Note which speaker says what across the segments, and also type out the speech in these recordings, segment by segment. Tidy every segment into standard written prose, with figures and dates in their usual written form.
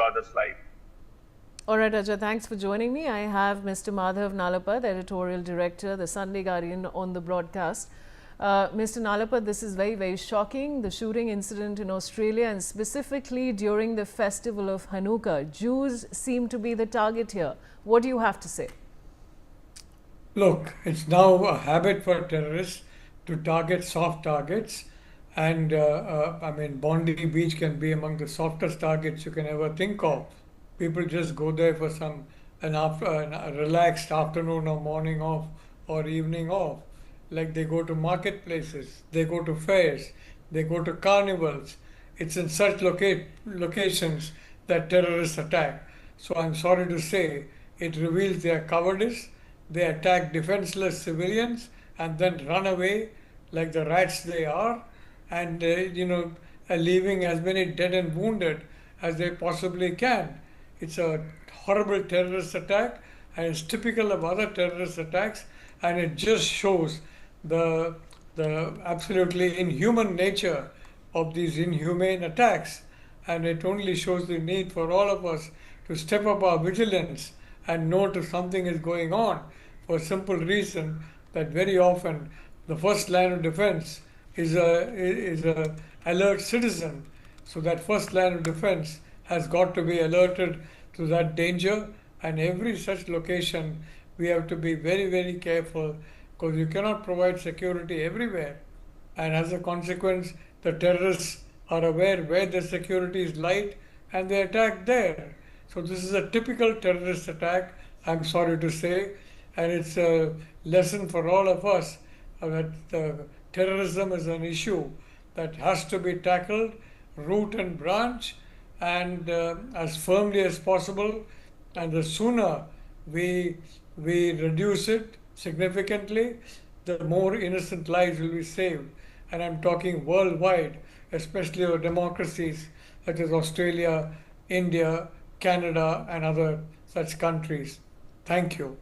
Speaker 1: father's life.
Speaker 2: All right, Ajay, thanks for joining me. I have Mr. Madhav Nalapad, editorial director, the Sunday Guardian, on the broadcast. Mr. Nalapad, this is very, very shocking. The shooting incident in Australia, and specifically during the festival of Hanukkah. Jews seem to be the target here. What do you have to say?
Speaker 3: Look, it's now a habit for terrorists to target soft targets, and I mean, Bondi Beach can be among the softest targets you can ever think of. People just go there for a relaxed afternoon or morning off or evening off. Like they go to marketplaces, they go to fairs, they go to carnivals. It's in such locations that terrorists attack. So I'm sorry to say, it reveals their cowardice. They attack defenseless civilians and then run away like the rats they are, and leaving as many dead and wounded as they possibly can. It's a horrible terrorist attack, and it's typical of other terrorist attacks, and it just shows the absolutely inhuman nature of these inhumane attacks, and it only shows the need for all of us to step up our vigilance and note if something is going on, for a simple reason that very often the first line of defense is a alert citizen. So that first line of defense has got to be alerted to that danger, and every such location we have to be very, very careful, because you cannot provide security everywhere, and as a consequence the terrorists are aware where the security is light and they attack there. So this is a typical terrorist attack, I'm sorry to say, and it's a lesson for all of us that terrorism is an issue that has to be tackled root and branch, and as firmly as possible, and the sooner we reduce it significantly, the more innocent lives will be saved. And I'm talking worldwide, especially of democracies such as Australia, India, Canada, and other such countries. Thank you.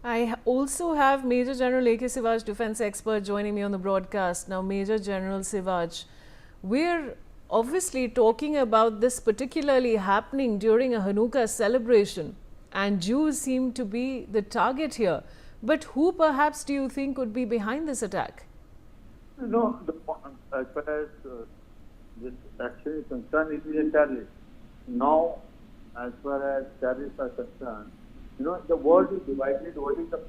Speaker 2: I also have Major General A.K. Sivaj, defense expert, joining me on the broadcast. Now, Major General Sivaj, we're obviously talking about this particularly happening during a Hanukkah celebration, and Jews seem to be the target here. But who perhaps do you think would be behind this attack?
Speaker 4: No, as far as this action is concerned, it is a terrorist. Now, as far as terrorists are concerned, the world is divided. What is the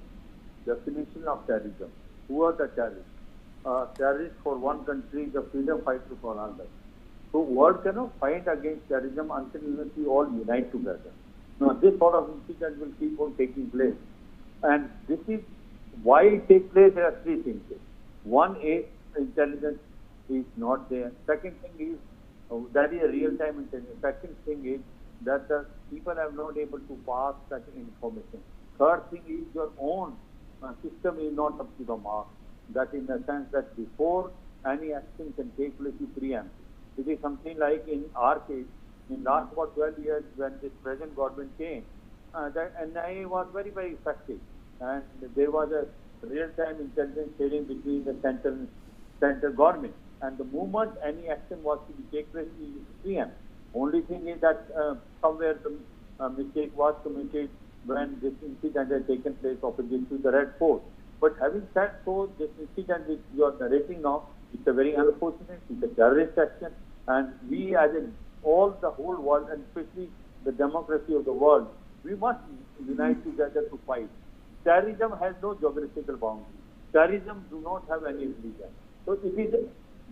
Speaker 4: definition of terrorism? Who are the terrorists? Terrorists for one country, the freedom fighters for another. So, world cannot fight against terrorism until we all unite together. Now, this sort of incident will keep on taking place. And this is why it takes place. There are three things. One is intelligence is not there. Second thing is that is a real-time intelligence. Second thing is that the people have not able to pass such information. Third thing is your own system is not up to the mark. That in the sense that before any action can take place, you preempt. It is something like in our case, in last about 12 years when this present government came, that NIA was very, very effective. And there was a real-time intelligence sharing between the central government. And the moment any action was to take place, we used to preempt. Only thing is that somewhere the mistake was committed when this incident had taken place opposite to the Red Fort. But having said so, this incident which you are narrating now, it's a very unfortunate, it's a terrorist action, and we as the whole world, and especially the democracy of the world, we must unite together to fight. Terrorism has no geographical boundary. Terrorism do not have any religion. So it is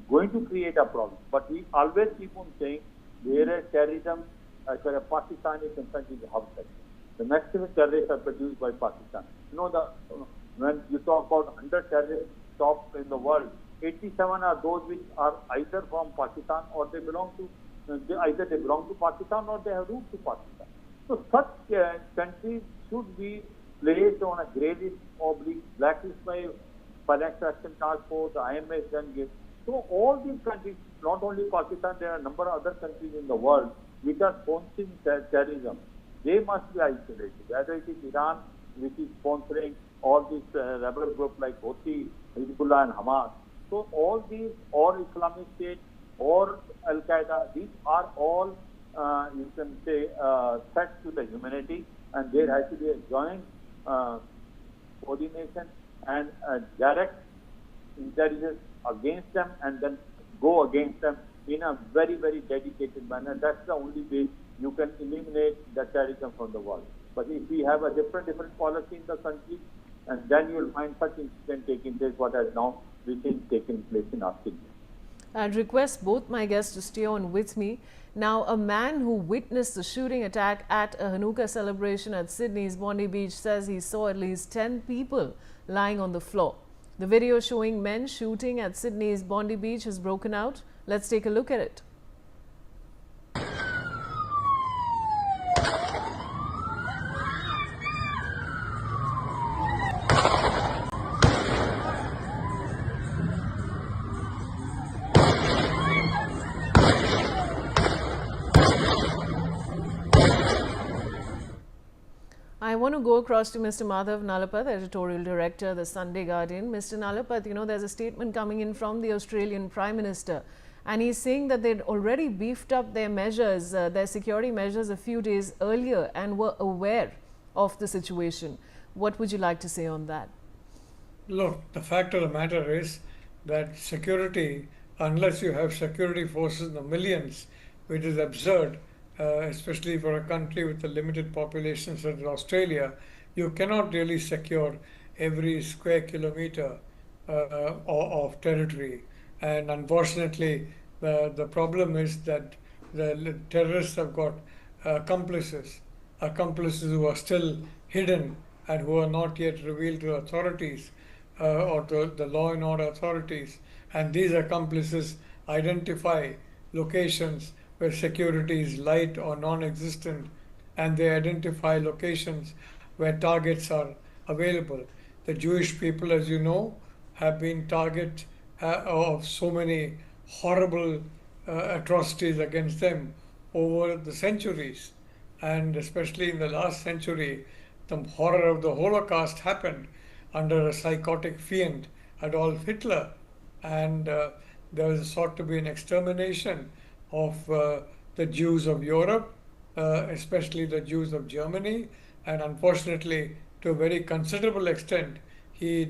Speaker 4: going to create a problem. But we always keep on saying, whereas terrorism, as far as Pakistan is concerned, is a hub sector. The maximum terrorists are produced by Pakistan. When you talk about 100 terrorists top in the world, 87 are those which are either from Pakistan or they belong to Pakistan or they have roots to Pakistan. So such countries should be placed on a grey list or blacklist by Financial Action Task Force, the IMF, then give. So all these countries, not only Pakistan, there are a number of other countries in the world which are sponsoring terrorism. They must be isolated. Whether it is Iran, which is sponsoring all these rebel groups like Houthi, Hezbollah and Hamas. So all these, or Islamic State, or Al-Qaeda, these are all you can say, threat to the humanity, and there has to be a joint coordination and direct intelligence against them, and then go against them in a very, very dedicated manner. That's the only way you can eliminate the terrorism from the world. But if we have a different policy in the country, and then you'll find such incident taking place, what has now recently taken place in our city.
Speaker 2: I'd request both my guests to stay on with me. Now, a man who witnessed the shooting attack at a Hanukkah celebration at Sydney's Bondi Beach says he saw at least 10 people lying on the floor. The video showing men shooting at Sydney's Bondi Beach has broken out. Let's take a look at it. I want to go across to Mr. Madhav Nalapat, Editorial Director, The Sunday Guardian. Mr. Nalapat, there's a statement coming in from the Australian Prime Minister, and he's saying that they'd already beefed up their measures, their security measures a few days earlier and were aware of the situation. What would you like to say on that?
Speaker 3: Look, the fact of the matter is that security, unless you have security forces in the millions, which is absurd, especially for a country with a limited population such as Australia, you cannot really secure every square kilometer of territory. And unfortunately, the problem is that the terrorists have got accomplices who are still hidden and who are not yet revealed to authorities or to the law and order authorities. And these accomplices identify locations where security is light or non-existent, and they identify locations where targets are available. The Jewish people, as you know, have been target of so many horrible atrocities against them over the centuries, and especially in the last century, the horror of the Holocaust happened under a psychotic fiend, Adolf Hitler, and there was sought to be an extermination of the Jews of Europe, especially the Jews of Germany, and unfortunately, to a very considerable extent, he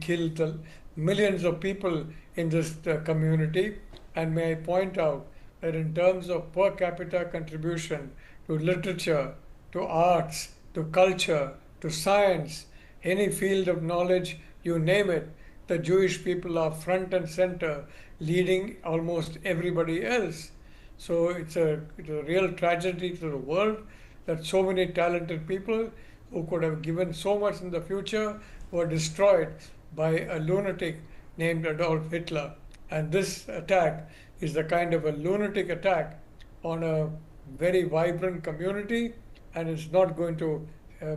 Speaker 3: killed millions of people in this community. And may I point out that in terms of per capita contribution to literature, to arts, to culture, to science, any field of knowledge, you name it, the Jewish people are front and center, leading almost everybody else. So it's a real tragedy to the world that so many talented people who could have given so much in the future were destroyed by a lunatic named Adolf Hitler. And this attack is the kind of a lunatic attack on a very vibrant community, and it's not going to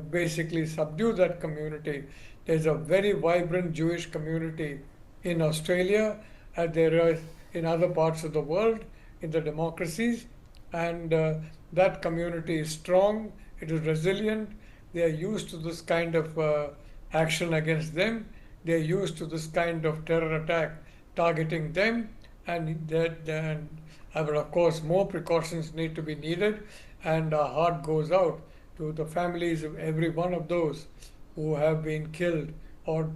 Speaker 3: basically subdue that community. There's a very vibrant Jewish community in Australia, and there are in other parts of the world, in the democracies, and that community is strong, it is resilient, they are used to this kind of action against them, they are used to this kind of terror attack targeting them, but of course more precautions need to be needed, and our heart goes out to the families of every one of those who have been killed or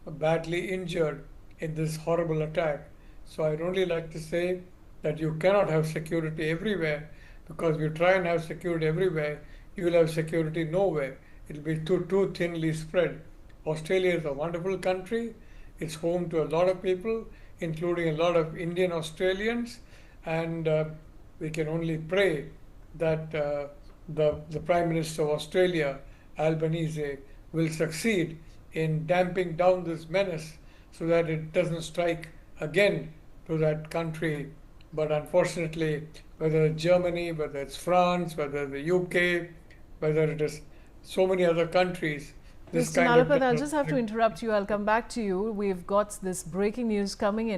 Speaker 3: badly injured in this horrible attack. So I'd only like to say that you cannot have security everywhere, because if you try and have security everywhere, you will have security nowhere. It will be too thinly spread. Australia is a wonderful country. It's home to a lot of people, including a lot of Indian Australians, and we can only pray that the Prime Minister of Australia, Albanese, will succeed in damping down this menace so that it doesn't strike again to that country. But unfortunately, whether it's Germany, whether it's France, whether the UK, whether it is so many other countries, this
Speaker 2: Mr.
Speaker 3: kind of
Speaker 2: Nalapat, I'll just have to interrupt you. I'll come back to you. We've got this breaking news coming in.